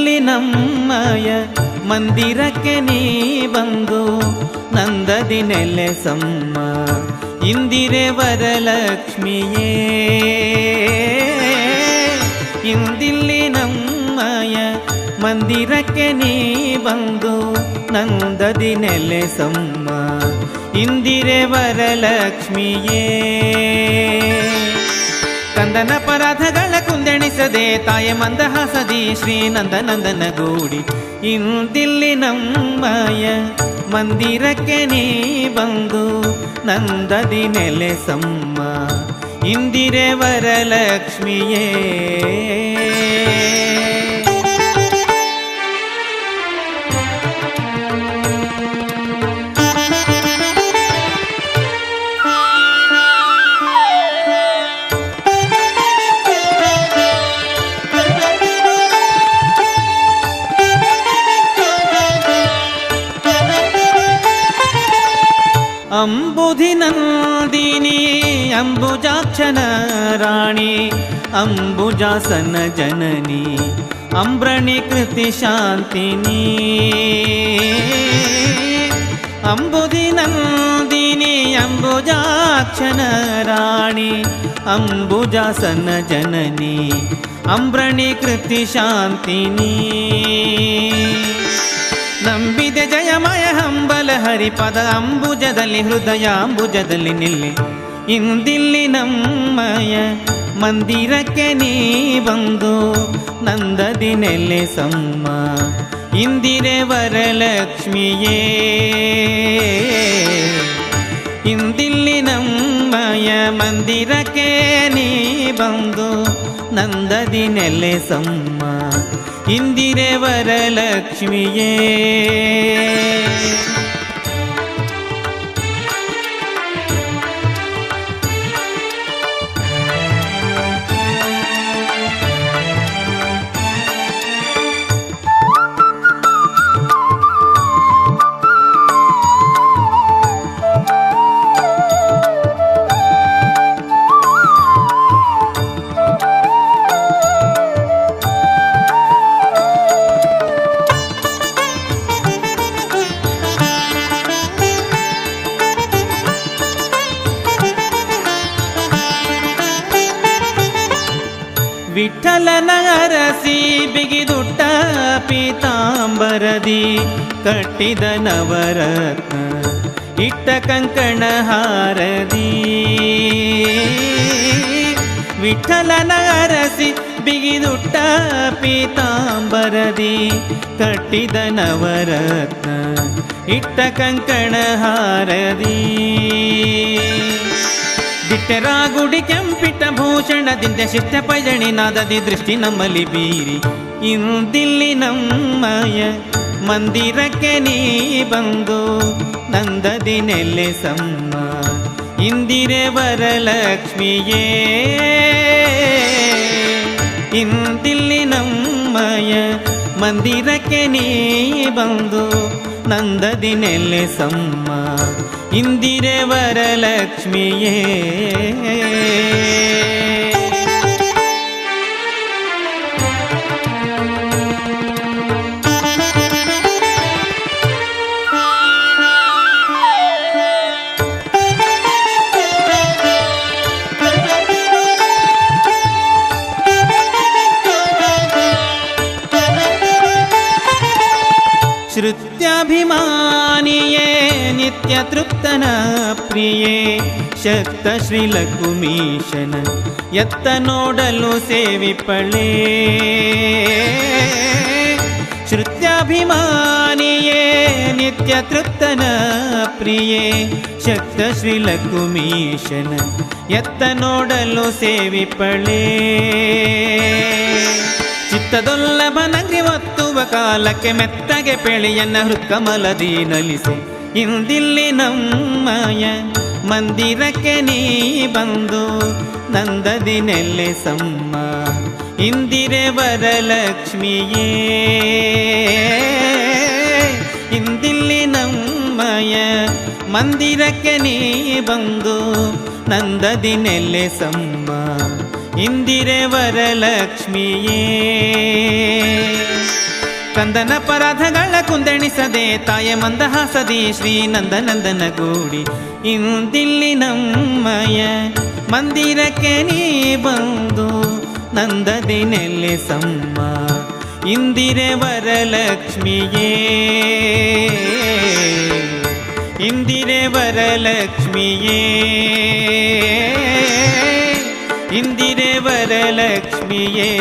ಇಂದಿಲ್ಲಿ ನಮ್ಮಯ ಮಂದಿರಕ್ಕೆ ನೀ ಬಂದು ನಂದದಿ ನೆಲೆಸಮ್ಮ ಇಂದಿರೆ ವರಲಕ್ಷ್ಮಿಯೇ. ಇಂದಿಲ್ಲಿ ನಮ್ಮಯ ಮಂದಿರಕ್ಕೆ ನೀ ಬಂದು ನಂದದಿ ನೆಲೆಸಮ್ಮ ಇಂದಿರೆ ವರಲಕ್ಷ್ಮಿಯೇ. ಕಂದನ ಪರಾಧಗಳ ಕುಂದೆಣಿಸದೆ ತಾಯ ಮಂದಹಾಸದಿ ಶ್ರೀನಂದನಂದನ ಗೂಡಿ ಇಂದಿಲ್ಲಿ ನಮ್ಮಯ ಮಂದಿರಕ್ಕೆ ನೀ ಬಂದು ನಂದದಿ ನೆಲೆಸಮ್ಮ ಇಂದಿರೆ ವರಲಕ್ಷ್ಮಿಯೇ. ಅಂಬುಧಿನಂದಿನಿ ಅಂಬುಜಾಕ್ಷನ ರಾಣಿ ಅಂಬುಜಾಸನ ಜನನಿ ಅಂಬ್ರಣಿ ಕೃತಿ ಶಾಂತಿನಿ. ಅಂಬುಧಿನಂದಿನಿ ಅಂಬುಜಾಕ್ಷನ ರಾಣಿ ಅಂಬುಜಾಸನ ಜನನಿ ಅಂಬ್ರಣಿ ಕೃತಿ ಶಾಂತಿನಿ. ನಂಬಿದೆ ಜಯಮಯ ಹಂಬಲ ಹರಿಪದ ಅಂಬುಜದಲ್ಲಿ ಹೃದಯ ಅಂಬುಜದಲ್ಲಿ ನಿಲ್ಲಿ ಇಂದಿಲ್ಲಿ ನಮ್ಮಯ ಮಂದಿರಕ್ಕೆ ನೀ ಬಂದು ನಂದದಿ ನೆಲೆಸಮ್ಮ ಇಂದಿರೆ ವರಲಕ್ಷ್ಮಿಯೇ. ಇಂದಿಲ್ಲಿ ನಮ್ಮಯ ಮಂದಿರಕ್ಕೆ ನೀ ಬಂದು ನಂದದಿ ನೆಲೆಸಮ್ಮ ಇಂದಿರೆ ವರಲಕ್ಷ್ಮಿಯೇ. ವಿಠಲನ ಅರಸಿ ಬಿಗಿದುಟ್ಟ ಪೀತಾಂಬರದಿ ಕಟ್ಟಿದ ನವರತ್ನ ಇಟ್ಟ ಕಂಕಣ ಹಾರದಿ. ವಿಠಲನ ಅರಸಿ ಬಿಗಿದುಟ್ಟ ಪೀತಾಂಬರದಿ ಕಟ್ಟಿದ ನವರತ್ನ ಇಟ್ಟ ಕಂಕಣ ಹಾರದಿ. ದಿಟ್ಟರಾಗುಡಿ ಕೆಂಪಿಟ್ಟ ಭೂಷಣದಿಂದ ಶಿಷ್ಟ ಪೈಜಣಿ ನಾದದಿ ದೃಷ್ಟಿ ನಮ್ಮಲ್ಲಿ ಬೀರಿ ಇಂದಿಲ್ಲಿ ನಮ್ಮಯ ಮಂದಿರಕ್ಕೆ ನೀ ಬಂದು ನಂದದಿ ನೆಲೆಸಮ್ಮ ಇಂದಿರೆ ವರಲಕ್ಷ್ಮಿಯೇ. ಇಂದಿಲ್ಲಿ ನಮ್ಮಯ ಮಂದಿರಕ್ಕೆ ನೀ ಬಂದು ನಂದದಿ ನೆಲೆಸಮ್ಮ ಇಂದಿರೆ ವರಲಕ್ಷ್ಮಿಯೇ. ಶ್ರುತ್ಯಾಭಿಮಾನಿಯೇ ನಿತ್ಯ ತೃಪ್ತನ ಪ್ರಿಯೇ ಶಕ್ತ ಶ್ರೀಲಕುಮೀಶನ ಎತ್ತ ನೋಡಲು ಸೇವಿಪಳೆ. ಶ್ರುತ್ಯಾಭಿಮಾನಿಯೇ ನಿತ್ಯ ತೃಪ್ತನ ಪ್ರಿಯೇ ಶಕ್ತ ಶ್ರೀಲಕುಮೀಶನ ಎತ್ತ ನೋಡಲು ಸೇವಿಪಳೆ. ಚಿತ್ತದೊಲ್ಲಭನಗ್ರಿ ಒತ್ತುವ ಕಾಲಕ್ಕೆ ಮೆತ್ತಗೆ ಪೆಳೆಯನ್ನ ಹೃತ್ಕಮಲದಿ ನಲಿಸಿ ಇಂದಿಲ್ಲಿ ನಮ್ಮಯ ಮಂದಿರಕ್ಕೆ ನೀ ಬಂದು ನಂದದಿ ನೆಲೆಸಮ್ಮ ಇಂದಿರೆ ವರಲಕ್ಷ್ಮಿಯೇ. ಇಂದಿಲ್ಲಿ ನಮ್ಮಯ ಮಂದಿರಕ್ಕೆ ನೀ ಬಂದು ನಂದದಿ ನೆಲೆಸಮ್ಮ ಇಂದಿರೆ ವರಲಕ್ಷ್ಮಿಯೇ. ಕಂದನ ಪರಾಧಗಳ ಕುಂದಣಿಸದೆ ತಾಯ ಮಂದಹಾಸದಿ ಶ್ರೀ ನಂದನಂದನ ಗೂಡಿ ಇಂದಿಲ್ಲಿ ನಮ್ಮಯ ಮಂದಿರಕ್ಕೆ ನೀ ಬಂದು ನಂದದಿ ನೆಲೆಸಮ್ಮ ಇಂದಿರೆ ವರಲಕ್ಷ್ಮಿಯೇ ಇಂದಿರೆ ವರಲಕ್ಷ್ಮಿಯೇ ಇಂದಿರೆ ವರಲಕ್ಷ್ಮಿಯೇ